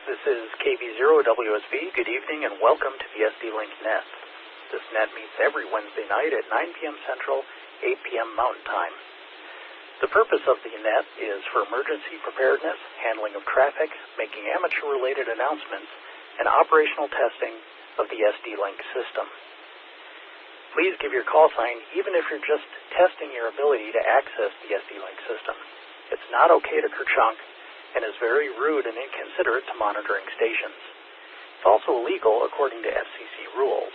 This is KB0WSB. Good evening and welcome to the SD Link Net. This net meets every Wednesday night at 9 p.m. Central, 8 p.m. Mountain Time. The purpose of the net is for emergency preparedness, handling of traffic, making amateur-related announcements, and operational testing of the SD Link system. Please give your call sign even if you're just testing your ability to access the SD Link system. It's not okay to kerchunk and is very rude and inconsiderate to monitoring stations. It's also illegal according to FCC rules.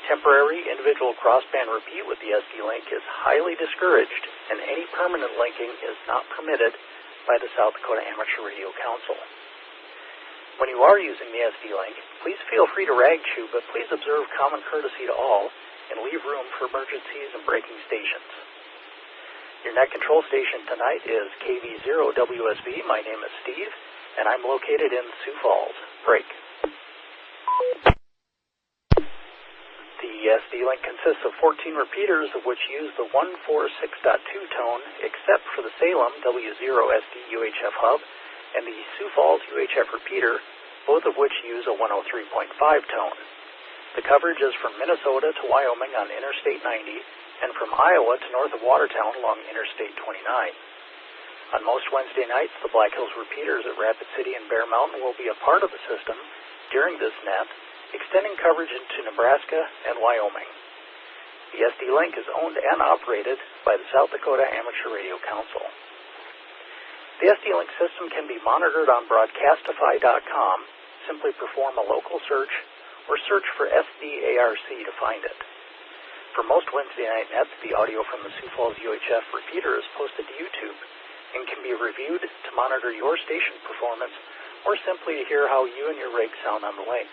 Temporary individual crossband repeat with the SD Link is highly discouraged, and any permanent linking is not permitted by the South Dakota Amateur Radio Council. When you are using the SD Link, please feel free to rag chew, but please observe common courtesy to all and leave room for emergencies and breaking stations. Your net control station tonight is KB0WSB. My name is Steve, and I'm located in Sioux Falls. Break. The SD Link consists of 14 repeaters, of which use the 146.2 tone, except for the Salem W0 SD UHF hub and the Sioux Falls UHF repeater, both of which use a 103.5 tone. The coverage is from Minnesota to Wyoming on Interstate 90, and from Iowa to north of Watertown along Interstate 29. On most Wednesday nights, the Black Hills repeaters at Rapid City and Bear Mountain will be a part of the system during this net, extending coverage into Nebraska and Wyoming. The SD Link is owned and operated by the South Dakota Amateur Radio Council. The SD Link system can be monitored on Broadcastify.com. Simply perform a local search or search for SDARC to find it. For most Wednesday night nets, the audio from the Sioux Falls UHF repeater is posted to YouTube and can be reviewed to monitor your station performance or simply to hear how you and your rig sound on the link.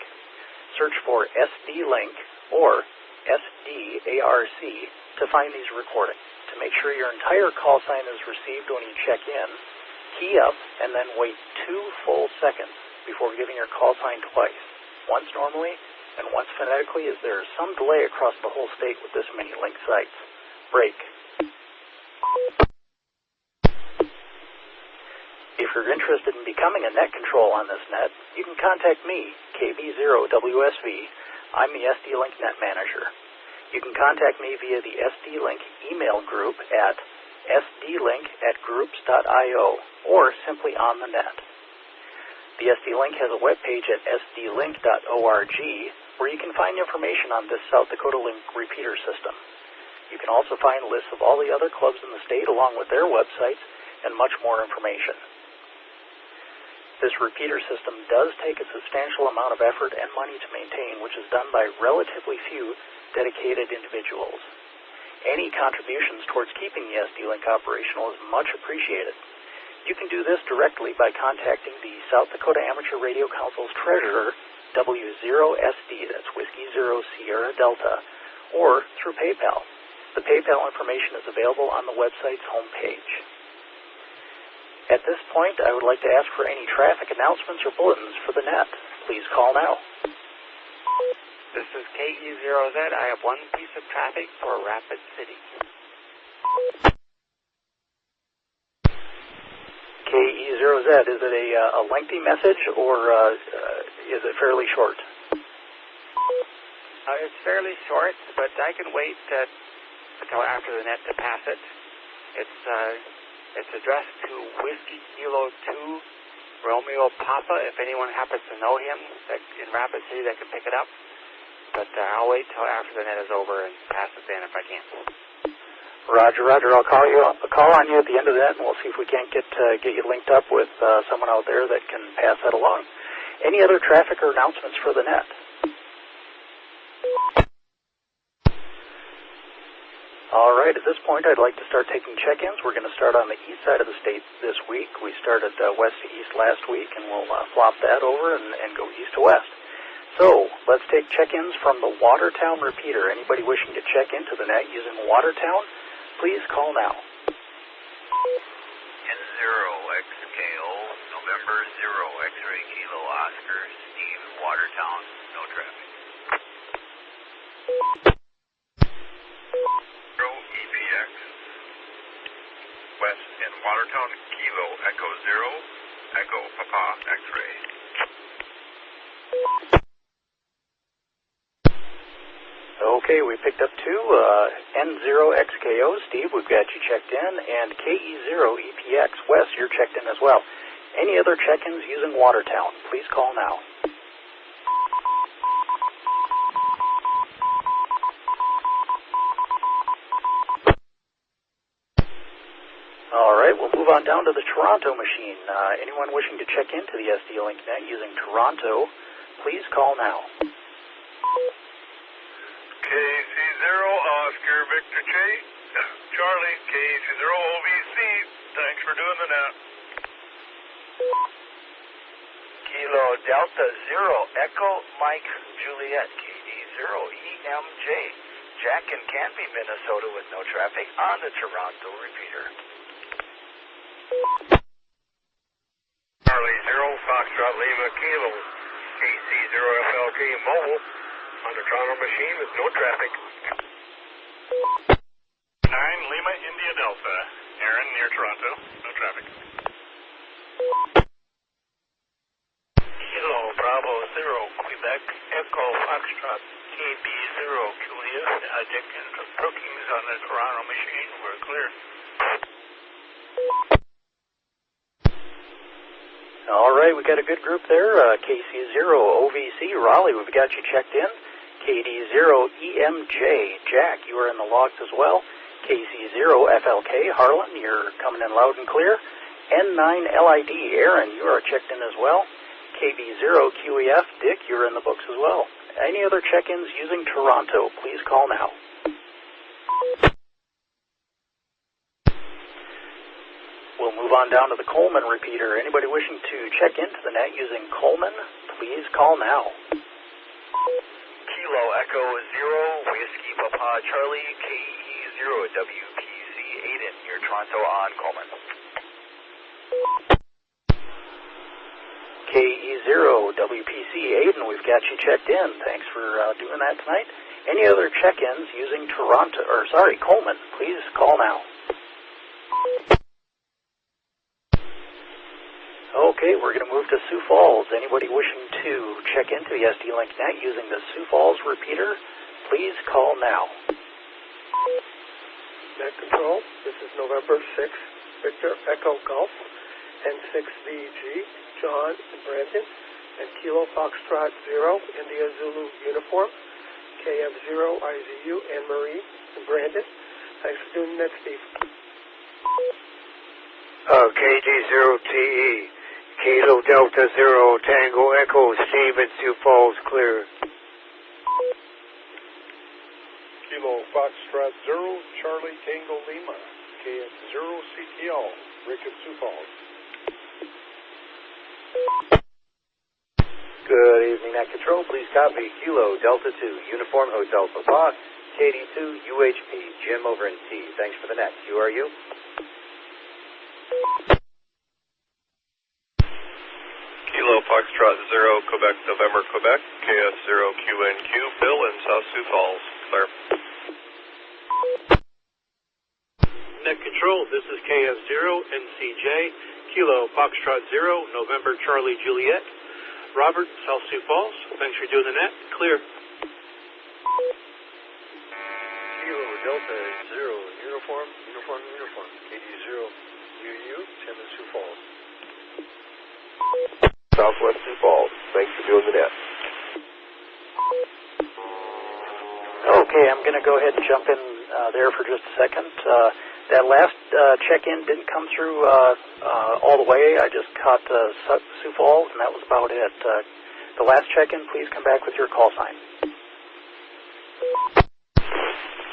Search for SD Link or SDARC to find these recordings. To make sure your entire call sign is received when you check in, key up and then wait 2 full seconds before giving your call sign twice, once normally and once phonetically, as there is some delay across the whole state with this many link sites. Break. If you're interested in becoming a net control on this net, you can contact me, KB0WSV. I'm the SD Link Net Manager. You can contact me via the SD Link email group at sdlink@groups.io or simply on the net. The SD Link has a webpage at sdlink.org where you can find information on this South Dakota Link repeater system. You can also find lists of all the other clubs in the state along with their websites and much more information. This repeater system does take a substantial amount of effort and money to maintain, which is done by relatively few dedicated individuals. Any contributions towards keeping the SD Link operational is much appreciated. You can do this directly by contacting the South Dakota Amateur Radio Council's treasurer, W0SD, that's Whiskey Zero Sierra Delta, or through PayPal. The PayPal information is available on the website's homepage. At this point, I would like to ask for any traffic announcements or bulletins for the net. Please call now. This is KE0Z. I have one piece of traffic for Rapid City. KE0Z, is it a lengthy message or is it fairly short? It's fairly short, but I can wait until after the net to pass it. It's addressed to Whiskey Kilo 2 Romeo Papa. If anyone happens to know him in Rapid City, that can pick it up. But I'll wait till after the net is over and pass it then if I can. Roger. I'll call on you at the end of that, and we'll see if we can't get you linked up with someone out there that can pass that along. Any other traffic or announcements for the net? All right, at this point, I'd like to start taking check-ins. We're going to start on the east side of the state this week. We started west to east last week, and we'll flop that over and go east to west. So, let's take check-ins from the Watertown repeater. Anybody wishing to check into the net using Watertown, please call now. N0XKO, November 0, X-ray Kilo Oscar, Steve, Watertown, no traffic. EPX, West in Watertown, Kilo Echo 0, Echo Papa. X-ray. Okay, we picked up two, N0XKO, Steve, we've got you checked in, and KE0EPX, Wes, you're checked in as well. Any other check-ins using Watertown, please call now. All right, we'll move on down to the Toronto machine. Anyone wishing to check into the SD Link Net using Toronto, please call now. KC0 Oscar Victor J. Charlie, KC0 OVC. Thanks for doing the net. Kilo Delta 0 Echo Mike Juliet KD0 EMJ. Jack in Canby, Minnesota with no traffic on the Toronto repeater. Charlie 0 Foxtrot Lima Kilo. KC0 FLK Mobile. On the Toronto machine with no traffic. 9 Lima India Delta. Aaron near Toronto. No traffic. Kilo Bravo 0 Quebec Echo Foxtrot KB0 Juliet. Dickens Brookings on the Toronto machine. We're clear. All right, we got a good group there. KC0 OVC Raleigh, we've got you checked in. KD0 EMJ Jack, you are in the logs as well. KC0 FLK Harlan, you're coming in loud and clear. N9 LID Aaron, you are checked in as well. KB0 QEF Dick, you're in the books as well. Any other check-ins using Toronto, please call now. We'll move on down to the Coleman repeater. Anybody wishing to check into the net using Coleman, please call now. Kilo Echo 0 Whiskey Papa Charlie KE0 WPC Aiden near Toronto on Coleman. KE0 WPC Aiden, we've got you checked in. Thanks for doing that tonight. Any other check-ins using Coleman, please call now. Okay, we're going to move to Sioux Falls. Anybody wishing to check into the SD Link Net using the Sioux Falls repeater, please call now. Net Control, this is November 6th, Victor Echo Golf, N6VG, John and Brandon, and Kilo Foxtrot 0, India Zulu Uniform, KF0 IZU, Anne Marie and Brandon. Thanks for doing that, Steve. KD0TE, Kilo Delta 0 Tango Echo, Steve in Sioux Falls, clear. Kilo Foxtrot 0, Charlie Tango Lima, KF0 CTL, Rick in Sioux Falls. Good evening, Net Control. Please copy Kilo Delta 2, Uniform Hotel Papa, KD2 UHP, Jim over in T. Thanks for the net. Who are you? Kilo Foxtrot 0, Quebec, November, Quebec, KF0 QNQ, Bill in South Sioux Falls. Clear. Net Control, this is KF0 NCJ, Kilo Foxtrot 0, November, Charlie, Juliet. Robert, South Sioux Falls. Thanks for doing the net. Clear. Kilo Delta 0, Uniform, KD0 UU, Tim in Sioux Falls. Southwest Sioux Falls. Thanks for doing the net. Okay, I'm going to go ahead and jump in there for just a second. That last check-in didn't come through all the way. I just caught Sioux Falls, and that was about it. The last check-in, please come back with your call sign.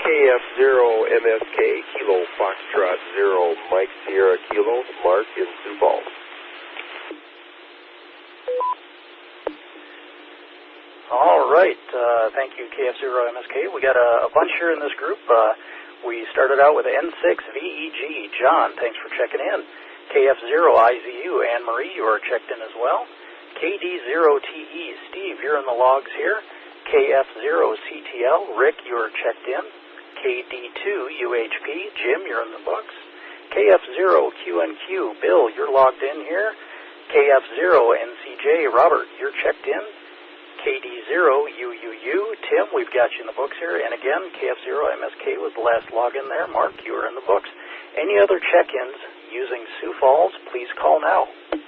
KF0 MSK, Kilo Foxtrot 0, Mike Sierra Kilo, Mark in Sioux Falls. All right. Thank you, KF0 MSK. We got a bunch here in this group. We started out with N6VEG. John, thanks for checking in. KF0 IZU, Anne Marie, you are checked in as well. KD0TE, Steve, you're in the logs here. KF0 CTL, Rick, you are checked in. KD2 UHP, Jim, you're in the books. KF0 QNQ, Bill, you're logged in here. KF0NCJ, Robert, you're checked in. KD0UUU, Tim, we've got you in the books here. And again, KF0MSK was the last login there. Mark, you are in the books. Any other check-ins using Sioux Falls, please call now. Kilo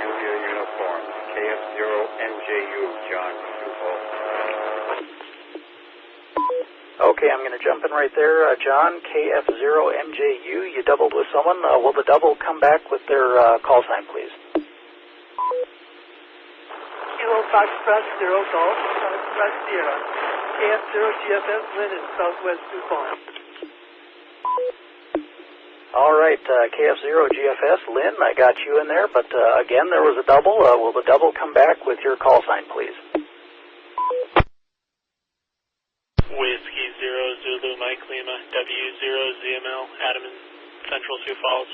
Julia Uniform, KF0NJU, John, Sioux Falls. Okay, I'm going to jump in right there. John, KF0MJU, you doubled with someone. Will the double come back with their call sign, please? Kilo Foxtrot 0 Golf, Foxtrot Sierra. KF0 GFS Lynn in Southwest Sioux Falls. All right, KF0 GFS, Lynn, I got you in there, but again, there was a double. Will the double come back with your call sign, please? Whiskey 0 Zulu Mike Lima, W0 ZML, Adam in Central Sioux Falls.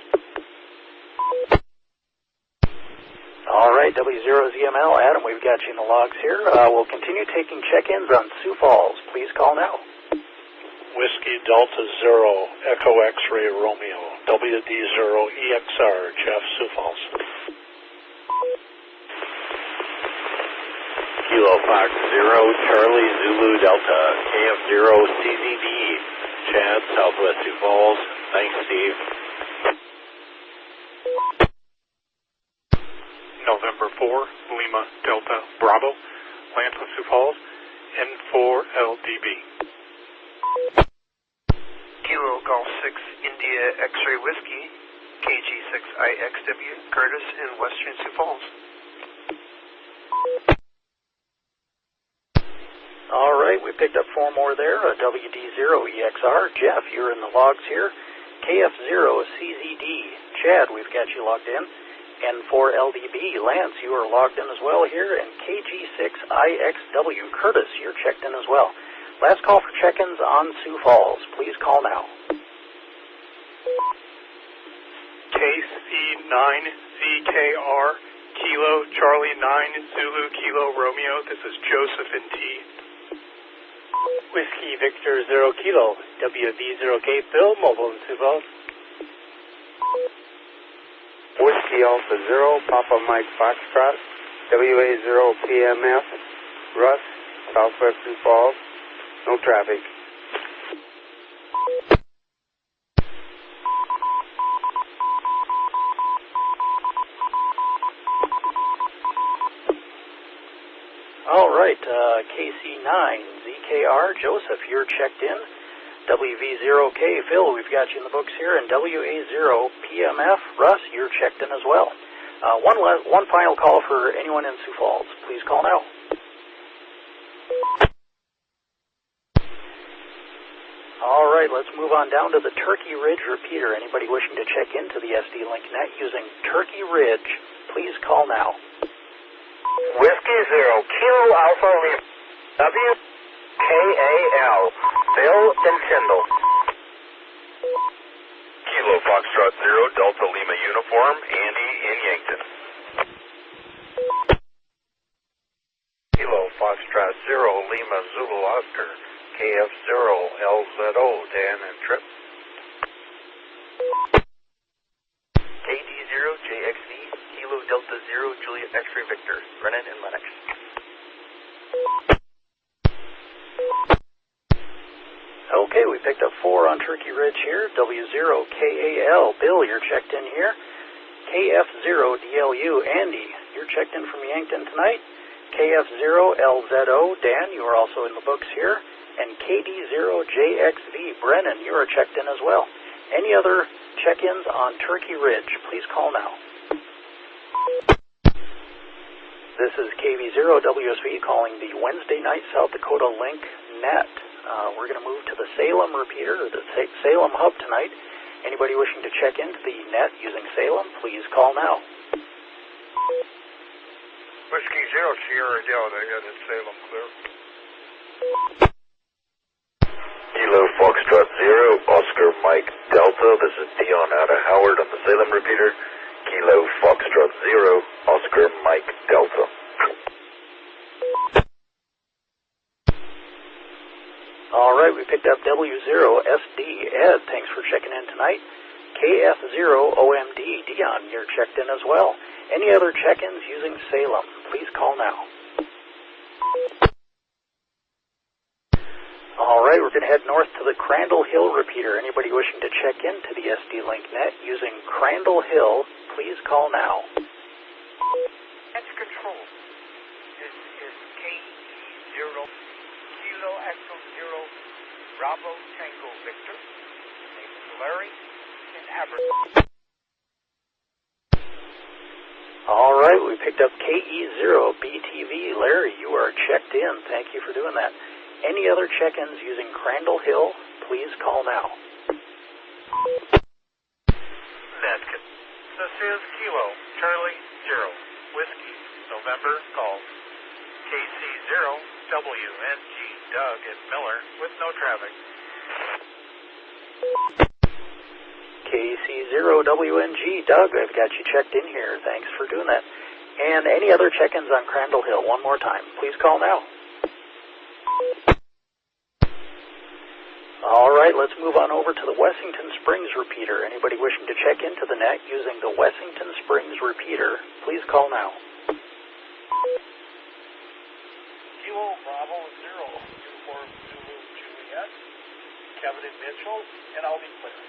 All right, W0ZML, Adam, we've got you in the logs here. We'll continue taking check-ins on Sioux Falls. Please call now. Whiskey Delta 0, Echo X-Ray Romeo, WD0EXR, Jeff, Sioux Falls. Kilo Fox 0, Charlie Zulu Delta, KF0CZD, Chad, Southwest Sioux Falls. Thanks, Steve. November 4, Lima Delta Bravo, Lanta Sioux Falls, N4LDB. Kilo Golf 6, India X-Ray Whiskey, KG6IXW, Curtis in Western Sioux Falls. All right, we picked up 4 more there. WD0EXR, Jeff, you're in the logs here. KF0CZD, Chad, we've got you logged in. N4LDB, Lance, you are logged in as well here. And KG6IXW, Curtis, you're checked in as well. Last call for check-ins on Sioux Falls. Please call now. KC9ZKR, Kilo Charlie 9 Zulu Kilo Romeo. This is Joseph in T. Whiskey Victor 0 Kilo, WV0K Phil, mobile in Sioux Falls. Whiskey Alpha 0, Papa Mike Foxtrot, WA0PMF, Russ, Southwest Sioux Falls. No traffic. All right, KC9ZKR, Joseph, you're checked in. WV0K, Phil, we've got you in the books here. And WA0PMF, Russ, you're checked in as well. One final call for anyone in Sioux Falls. Please call now. All right, let's move on down to the Turkey Ridge repeater. Anybody wishing to check into the SD Link Net using Turkey Ridge, please call now. Whiskey 0, Kilo Alpha Lima, WKAL, Bill and Tyndall. Kilo Foxtrot 0, Delta Lima Uniform, Andy in Yankton. Kilo Foxtrot 0, Lima Zulu Oscar, KF0LZO, Dan and Trip. KD0JXV, Kilo Delta 0, Juliet X-Ray Victor, Brennan and Lennox. Okay, we picked up 4 on Turkey Ridge here. W0KAL, Bill, you're checked in here. KF0DLU, Andy, you're checked in from Yankton tonight. KF0LZO, Dan, you are also in the books here. And KD0JXV, Brennan, you are checked in as well. Any other check-ins on Turkey Ridge, please call now. This is KV0WSV calling the Wednesday night South Dakota Link Net. We're going to move to the Salem repeater, or the Salem hub tonight. Anybody wishing to check into the net using Salem, please call now. Whiskey 0, Sierra Delta, got in Salem clear. Kilo Foxtrot 0, Oscar Mike Delta. This is Dion out of Howard on the Salem repeater. Kilo Foxtrot 0, Oscar Mike Delta. All right, we picked up W0 SD Ed. Thanks for checking in tonight. KF0OMD, Dion, you're checked in as well. Any other check-ins using Salem, please call now. All right, we're going to head north to the Crandall Hill repeater. Anybody wishing to check into the SD Link Net using Crandall Hill, please call now. That's control. This is K0 Kilo Echo 0 Bravo Tango Victor. Name is Larry in Aberdeen. All right, we picked up KE0BTV. Larry, you are checked in. Thank you for doing that. Any other check-ins using Crandall Hill, please call now. This is Kilo Charlie 0 Whiskey November Golf KC0 WNG Doug and Miller with no traffic. KC0WNG Doug, I've got you checked in here. Thanks for doing that. And any other check-ins on Crandall Hill, one more time, please call now. All right, let's move on over to the Wessington Springs repeater. Anybody wishing to check into the net using the Wessington Springs repeater, please call now. Kilo Bravo 0, Uniform Zulu Juliet, Kevin and Mitchell, and I'll be clear.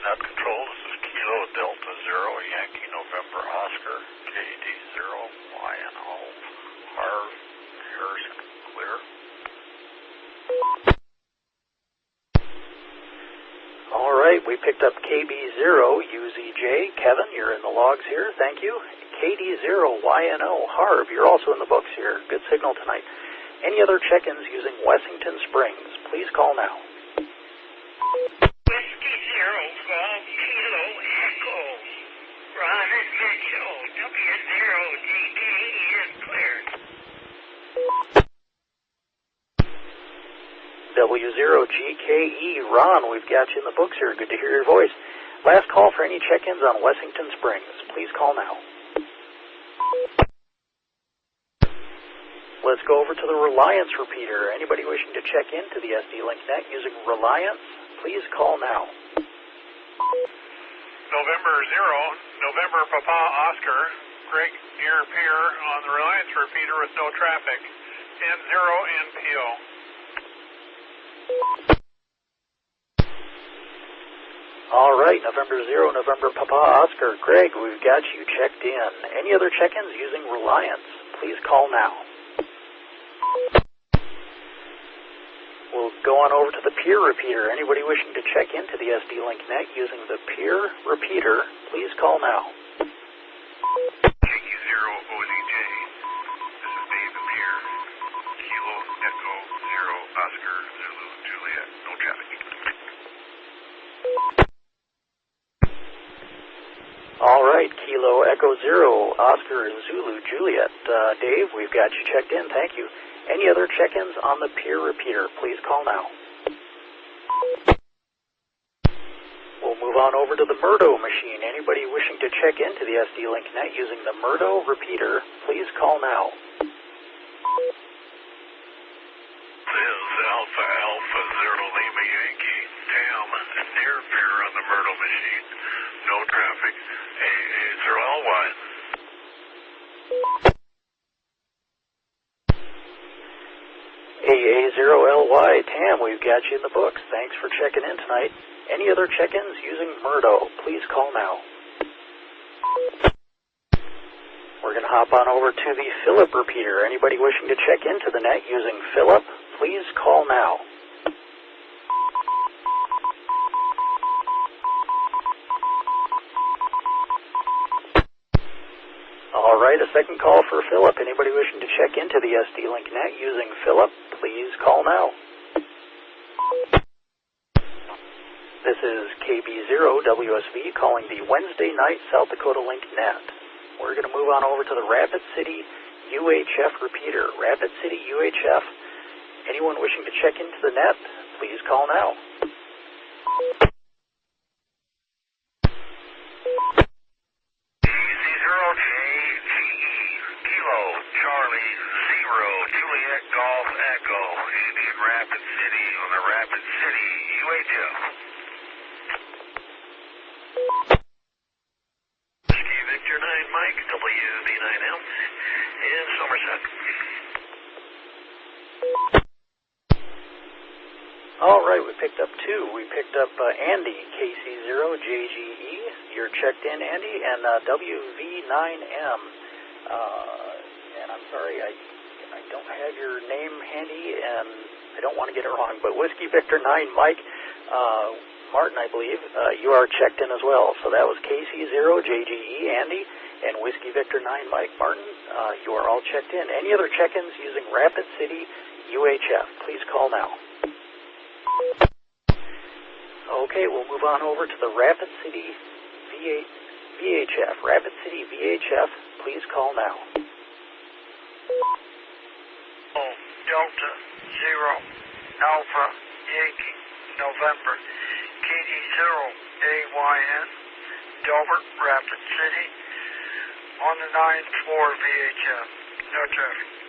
Net control, this is Kilo Delta 0 Yankee November Oscar KD0 YNO Harv Harrison clear. All right, we picked up KB0UZJ. Kevin, you're in the logs here. Thank you. KD0YNO Harv, you're also in the books here. Good signal tonight. Any other check-ins using Wessington Springs, please call now. Whiskey 0 Golf Kilo Echo Robert Mitchell W0GD is cleared. W0GKE, Ron, we've got you in the books here. Good to hear your voice. Last call for any check-ins on Wessington Springs. Please call now. Let's go over to the Reliance repeater. Anybody wishing to check into the SD Link Net using Reliance, please call now. November 0, November Papa Oscar, Greg near Pier on the Reliance repeater with no traffic, and 0 NPO. All right, November 0, November Papa Oscar. Greg, we've got you checked in. Any other check-ins using Reliance, please call now. We'll go on over to the Pier repeater. Anybody wishing to check into the SD Link Net using the Pier repeater, please call now. KQ0OZJ, this is Dave the Pier, Kilo Echo 0 Oscar Zulu Juliet, no traffic. All right, Kilo Echo 0 Oscar Zulu Juliet. Dave, we've got you checked in. Thank you. Any other check-ins on the Pier repeater, please call now. We'll move on over to the Murdo machine. Anybody wishing to check into the SD Link Net using the Murdo repeater, please call now. This is Alpha Alpha 0 Lima Yankee, Tam, near Pier on the Murdo machine. No traffic. AA0LY. AA0LY, Tam, we've got you in the books. Thanks for checking in tonight. Any other check-ins using Murdo, please call now. We're going to hop on over to the Phillip repeater. Anybody wishing to check into the net using Phillip, please call now. All right, a second call for Phillip. Anybody wishing to check into the SD Link Net using Phillip, please call now. This is KB0WSV calling the Wednesday night South Dakota Link Net. We're going to move on over to the Rapid City UHF repeater. Rapid City UHF. Anyone wishing to check into the net, please call now. Charlie 0 Juliet Golf Echo, Indian Rapid City on the Rapid City UHF. right, we picked up two. We picked up Andy, KC0JGE. You're checked in, Andy, and WV9M. And I'm sorry, I don't have your name handy, and I don't want to get it wrong, but Whiskey Victor 9 Mike Martin, I believe, you are checked in as well. So that was KC0JGE, Andy, and Whiskey Victor 9 Mike Martin. You are all checked in. Any other check-ins using Rapid City UHF, please call now. Okay, we'll move on over to the Rapid City VHF. Rapid City VHF, please call now. Delta 0 Alpha Yankee November KD0AYN Delbert Rapid City on the 9th floor VHF. No traffic.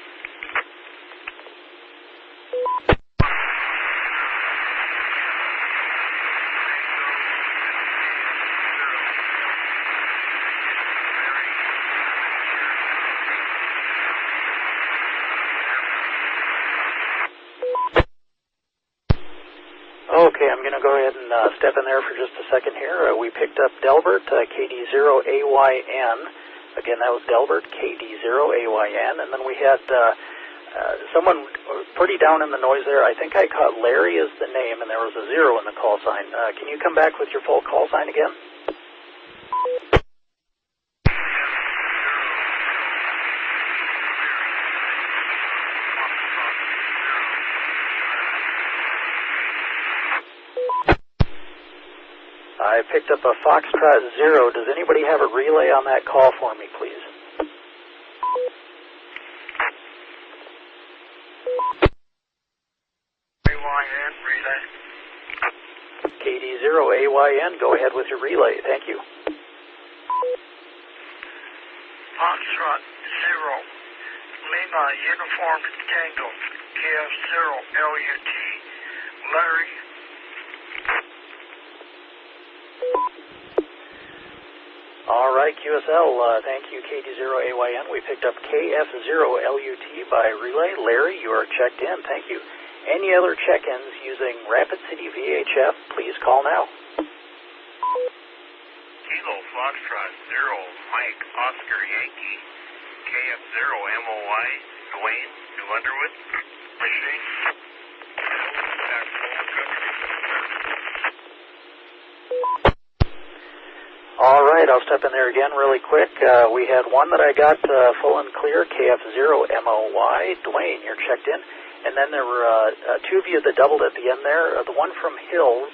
Okay, I'm going to go ahead and step in there for just a second here. We picked up Delbert, KD0AYN. Again, that was Delbert, KD0AYN. And then we had someone pretty down in the noise there. I think I caught Larry as the name, and there was a 0 in the call sign. Can you come back with your full call sign again? I picked up a Foxtrot 0. Does anybody have a relay on that call for me, please? AYN relay. KD0AYN, go ahead with your relay. Thank you. Foxtrot 0 Lima Uniform Tango KF0LUT Larry. All right, QSL, thank you, KD0AYN. We picked up KF0LUT by relay. Larry, you are checked in. Thank you. Any other check-ins using Rapid City VHF, please call now. Kilo Foxtrot 0 Mike Oscar Yankee KF0MOY Dwayne New Underwood Machine. All right, I'll step in there again really quick. We had one that I got full and clear, KF0MOY. Dwayne, you're checked in. And then there were two of you that doubled at the end there. The one from Hills,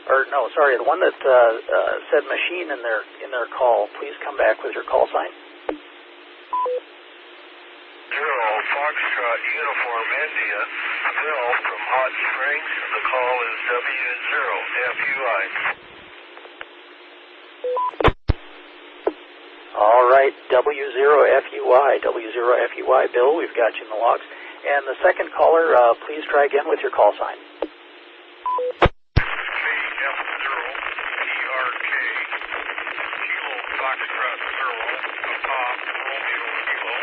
or no, sorry, the one that said machine in their call. Please come back with your call sign. 0 Foxtrot Uniform India Phil from Hot Springs. The call is W0FUI. All right, W0FUI, Bill, we've got you in the logs. And the second caller, please try again with your call sign. CF0PRK Kilo Foxtrot 0 Papa Romeo Kilo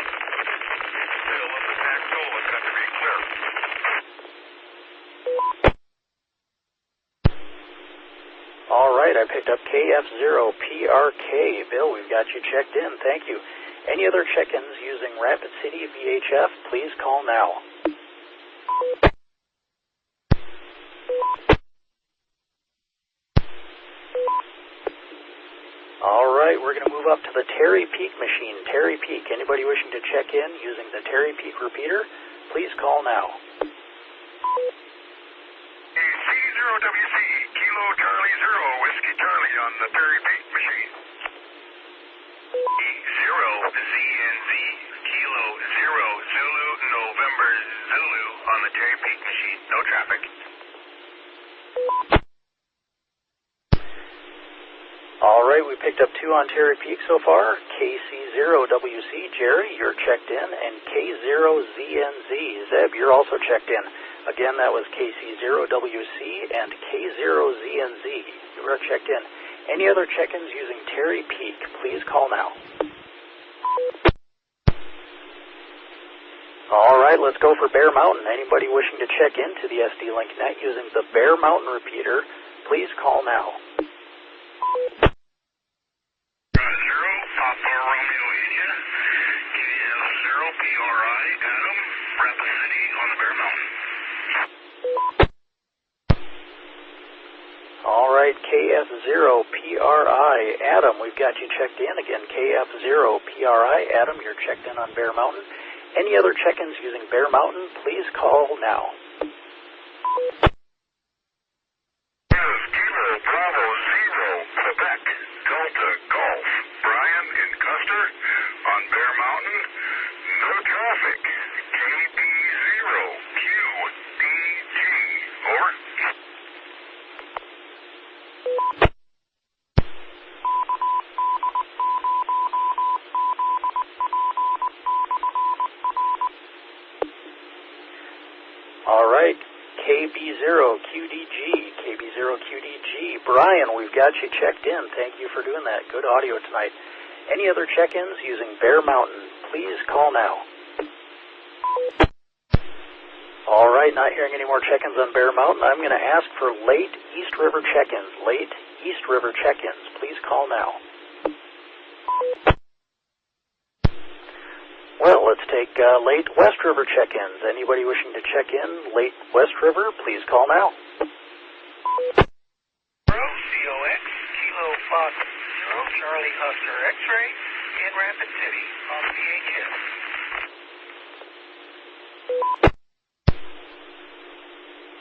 Bill of the Tactola country clear. All right, I picked up KF0PRK. Bill, we've got you checked in. Thank you. Any other check-ins using Rapid City VHF, please call now. All right, we're going to move up to the Terry Peak machine. Terry Peak, anybody wishing to check in using the Terry Peak repeater, please call now. C0WC, Kilo Charlie 0, Whiskey Charlie on the Terry Peak machine. E0ZNZ, Kilo 0, Zulu, November, Zulu on the Terry Peak machine. No traffic. All right, we picked up two on Terry Peak so far. KC0WC, Jerry, you're checked in, and K0ZNZ, Zeb, you're also checked in. Again, that was KC0WC and K0ZNZ. You are checked in. Any other check-ins using Terry Peak, please call now. All right. right, let's go for Bear Mountain. Anybody wishing to check into the SD Link Net using the Bear Mountain repeater, please call now. 0, Papa Romeo India, KF0, PRI, Adam, Rapid City on the Bear Mountain. All right, KF0 PRI, Adam, we've got you checked in again. KF0 PRI, Adam, you're checked in on Bear Mountain. Any other check-ins using Bear Mountain, please call now. Kilo Bravo 0, Quebec, Delta Golf, Brian in Custer on Bear Mountain. No traffic. KB0 QDG. Over. All right, KB0QDG, Brian, we've got you checked in. Thank you for doing that. Good audio tonight. Any other check-ins using Bear Mountain, please call now. All right, not hearing any more check-ins on Bear Mountain. I'm going to ask for late East River check-ins. Late East River check-ins, please call now. Well, let's take late West River check-ins. Anybody wishing to check in late West River, please call now. COX, Kilo Fox 0, Charlie Oscar X-ray, in Rapid City on VHF.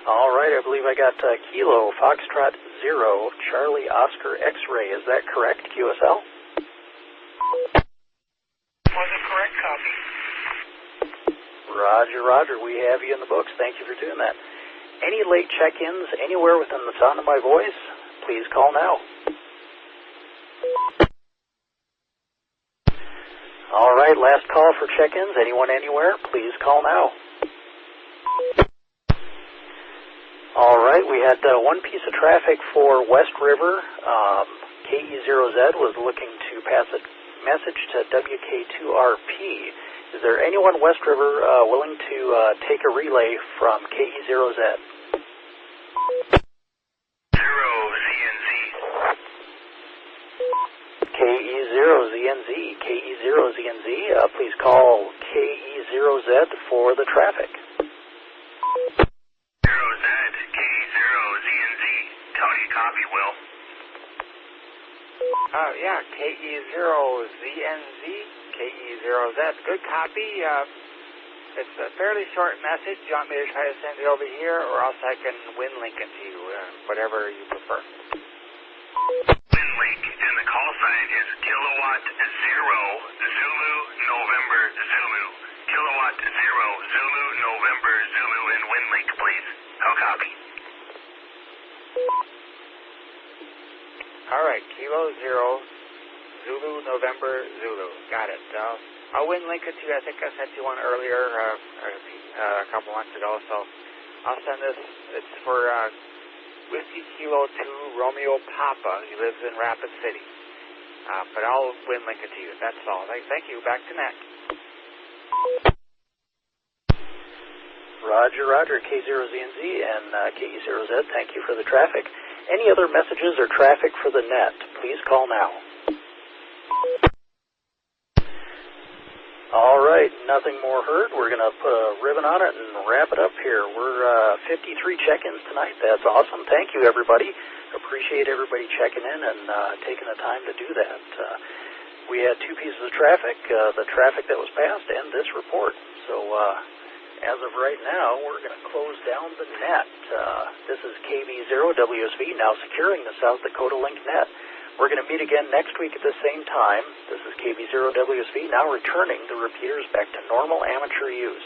All right, I believe I got Kilo Foxtrot 0, Charlie Oscar X-ray. Is that correct, QSL? Was a correct copy. Roger, we have you in the books. Thank you for doing that. Any late check-ins anywhere within the sound of my voice, please call now. All right, last call for check-ins. Anyone anywhere, please call now. All right, we had one piece of traffic for West River. KE0Z was looking to pass a message to WK2RP. Is there anyone West River willing to take a relay from KE0Z? 0ZNZ. KE0ZNZ. KE0ZNZ, please call KE0Z for the traffic. 0Z, KE0ZNZ. Tony, copy, Will. Yeah, KE0ZNZ, KE0Z. Good copy. It's a fairly short message. You want me to try to send it over here, or else I can win link it to you, whatever you prefer. Win link, and the call sign is Kilowatt 0, Zulu, November, Zulu. Kilowatt 0, Zulu, November, Zulu, and win link, please. How copy? All right, Kilo 0, Zulu, November, Zulu. Got it. I'll win link it to you. I think I sent you one earlier, a couple months ago, so I'll send this. It's for Whiskey Kilo 2, Romeo Papa. He lives in Rapid City. But I'll win link it to you. That's all. Thank you. Back to net. Roger, K0ZNZ and KE0Z, thank you for the traffic. Any other messages or traffic for the net, please call now. All right, nothing more heard. We're going to put a ribbon on it and wrap it up here. We're 53 check-ins tonight. That's awesome. Thank you, everybody. Appreciate everybody checking in and taking the time to do that. We had two pieces of traffic, the traffic that was passed and this report. So as of right now, we're going to close down the net. This is KB0WSV, now securing the South Dakota Link Net. We're going to meet again next week at the same time. This is KB0WSV, now returning the repeaters back to normal amateur use.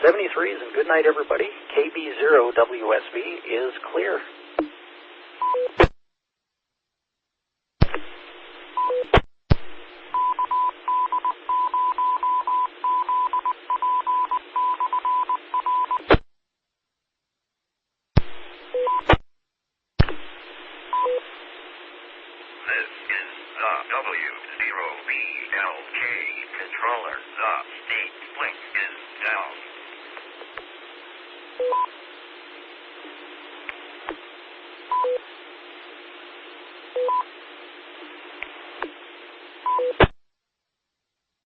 73s and good night, everybody. KB0WSV is clear. W0BLK controller, the state link is down.